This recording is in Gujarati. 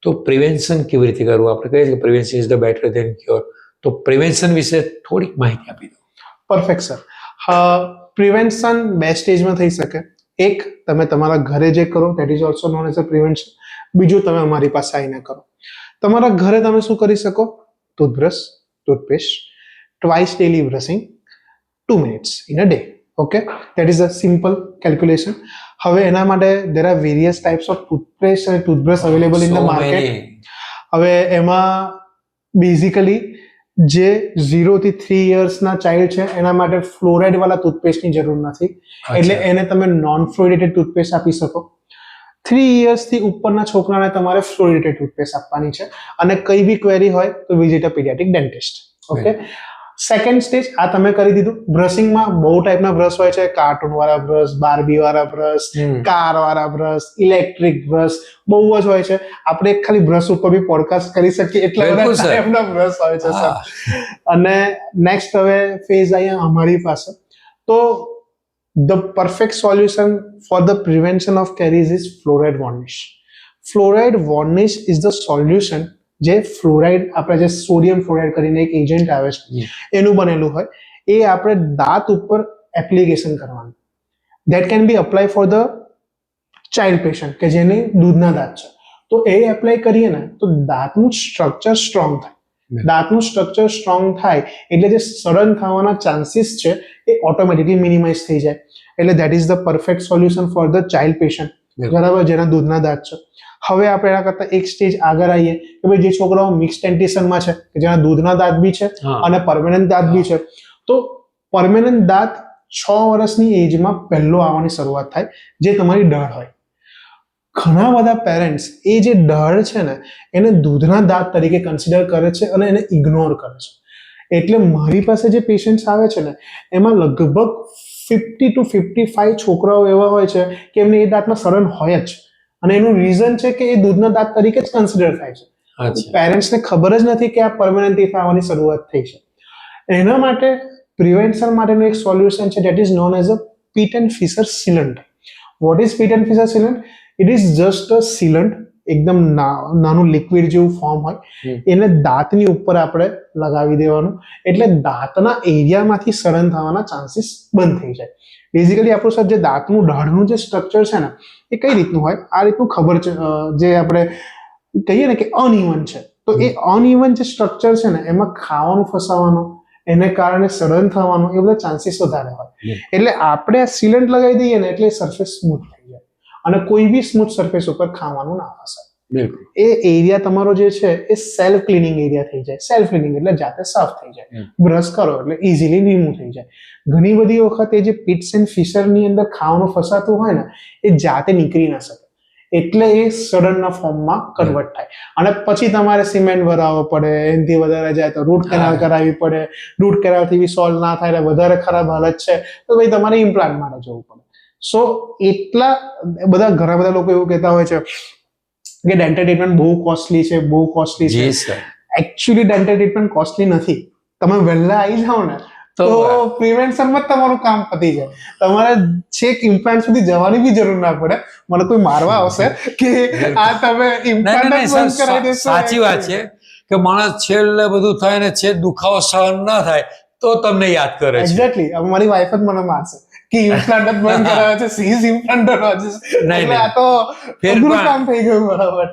તો પ્રિવેન્શન કેવી રીતે કરવું? આપણે કહીએ કે prevention is the better than cure, તો પ્રિવેન્શન વિશે થોડીક માહિતી આપી દો. Perfect sir. પ્રિવેન્શન બે સ્ટેજમાં થઈ શકે. એક, તમે તમારા ઘરે જે કરો that is also known as a prevention. બીજું, તમે અમારી પાસે આવીને કરો. તમારા ઘરે તમે શું કરી શકો? Toothbrush, toothpaste, twice daily brushing, 2 minutes in a day. Okay, that is a simple calculation. હવે એના માટે there are various types of toothpaste and toothbrush available in the market. હવે એમાં બેઝિકલી જે 0 થી 3 yearsના ચાઇલ્ડ છે એના માટે ફ્લોરાઇડ વાળા ટૂથપેસ્ટની જરૂર નથી, એટલે એને તમે નોન ફ્લોરિડેટેડ ટૂથપેસ્ટ આપી શકો. 3 years થી ઉપરના છોકરાને તમારે ફ્લોરિડેટેડ ટૂથપેસ્ટ આપવાની છે, અને કઈ બી ક્વેરી હોય તો visit a paediatric dentist. Okay. Second stage આ તમે કરી દીધું. બ્રશિંગમાં બહુ ટાઈપના બ્રશ હોય છે, કાર્ટૂન વાળા બ્રશ, બાર્બી વાળા બ્રશ, કાર વાળા બ્રશ, ઇલેક્ટ્રિક બ્રશ, બહુ જ હોય છે. આપણે ખાલી બ્રશ ઉપર બી પોડકાસ્ટ કરી શકીએ એટલા બધા ટાઈપના બ્રશ હોય છે સર. અને નેક્સ્ટ હવે ફેઝ અહીંયા અમારી પાસે. તો the perfect solution for the prevention of caries is fluoride varnish. Fluoride varnish is the solution. જે ફ્લોરાઇડ, આપણે જે સોડિયમ ફ્લોરાઇડ કરીને એક એજન્ટ આવે છે એનું બનેલું હોય, એ આપણે દાંત ઉપર એપ્લિકેશન કરવાનું. That can be apply for the child patient કે જેને દૂધના દાંત છે. તો એ એપ્લાય કરીએ ને તો દાંતનું સ્ટ્રક્ચર સ્ટ્રોંગ થાય. દાંતનું સ્ટ્રક્ચર સ્ટ્રોંગ થાય એટલે જે સડન થવાના ચાન્સીસ છે એ ઓટોમેટિકલી મિનિમાઇઝ થઈ જાય. એટલે that is the perfect solution for the child patient, બરાબર, જેના દૂધના દાંત છે. હવે આપણે એના કરતા એક સ્ટેજ આગળ આવીએ કે ભાઈ જે છોકરાઓ મિક્સ ડેન્ટિશનમાં છે કે જેના દૂધના દાંત બી છે અને પરમેનન્ટ દાંત બી છે, તો પરમેનન્ટ દાંત 6 વર્ષની એજમાં પહેલો આવવાની શરૂઆત થાય, જે તમારી ડળ હોય. ઘણા બધા પેરેન્ટ્સ એ જે ડળ છે ને એને દૂધના દાંત તરીકે કન્સિડર કરે છે અને એને ઇગ્નોર કરે છે. એટલે મારી પાસે જે પેશન્ટ્સ આવે છે ને એમાં લગભગ 50 to 55 છોકરાઓ એવા હોય છે કે એમને એ દાંતમાં સડન હોય જ, અને એનું રીઝન છે કે એ દૂધના દાંત તરીકે જ કન્સિડર થાય છે. પેરેન્ટ્સને ખબર જ નથી કે આ પરમેનન્ટ ટીથ આવવાની શરૂઆત થઈ છે. એના માટે પ્રિવેન્શન માટેનું એક સોલ્યુશન છે that is known as a pit and fissure sealant. What is pit and fissure sealant? It is just a sealant, એકદમ નાનું લિક્વિડ જેવું ફોર્મ હોય, એને દાંતની ઉપર આપણે લગાવી દેવાનું, એટલે દાંતના એરિયામાંથી સડન થવાના ચાન્સીસ બંધ થઈ જાય. બેઝિકલી આપણું સર જે દાંતનું ઢાળનું જે સ્ટ્રક્ચર છે ને એ કઈ રીતનું હોય, આ રીતનું ખબર છે, જે આપણે કહીએ ને કે અનઇવન છે. તો એ અનઇવન જે સ્ટ્રક્ચર છે ને એમાં ખાવાનું ફસાવાનું, એને કારણે સડન થવાનું, એ બધા ચાન્સીસ વધારે હોય. એટલે આપણે આ સિલન્ટ લગાવી દઈએ ને એટલે સરફેસ સ્મૂથ થઈ જાય, અને કોઈ બી સ્મૂથ સરફેસ ઉપર ખાવાનું ના ફસાય. એ એરિયા તમારો જે છે એ સેલ્ફ ક્લિનિંગ એરિયા થઈ જાય. સેલ્ફ ક્લિનિંગ એટલે જાતે સાફ થઈ જાય. બ્રશ કરો એટલે ઇઝીલી રિમૂવ થઈ જાય. ઘણી બધી વખત એ જે પિટ્સ એન્ડ ફિશરની અંદર ખાવાનું ફસાતું હોય ને એ જાતે નીકળી ના શકે, એટલે એ સડનના ફોર્મમાં કન્વર્ટ થાય, અને પછી તમારે સિમેન્ટ ભરાવવો પડે. એનાથી વધારે જાય તો રૂટ કેનાલ કરાવવી પડે. રૂટ કેનાલથી બી સોલ્વ ના થાય, વધારે ખરાબ હાલત છે તો ભાઈ તમારે ઇમ્પ્લાન્ટ માટે જવું પડે. સો એટલા બધા ઘણા બધા લોકો એવું કહેતા હોય છે કે ડેન્ટલ ટ્રીટમેન્ટ બહુ કોસ્ટલી છે, બહુ કોસ્ટલી છે. એકચ્યુઅલી ડેન્ટલ ટ્રીટમેન્ટ કોસ્ટલી નથી. તમે વહેલા આવી જાઓ ને તો પ્રિવેન્શનમાં જ તમારું કામ પતી જાય. તમારે છેક ઇમ્પ્લાન્ટ સુધી જવાની બી જરૂર ના પડે. મને કોઈ મારવા આવશે કે આ તમે ઇમ્પ્લાન્ટ બંધ કરાવી દેશો. સાચી વાત છે કે માણસ છેલ્લે બધું થાય ને છે દુખાવો સહન ના થાય તો તમને યાદ કરે છે. એક્ઝેક્ટલી. હવે મારી વાઈફ જ મને મારશે કે ઇમ્પ્લાન્ટ જ બંધ કરાવે છે, સીઝ ઇમ્પ્લાન્ટ એટલે આ તો અઘરું કામ થઈ ગયું બરાબર.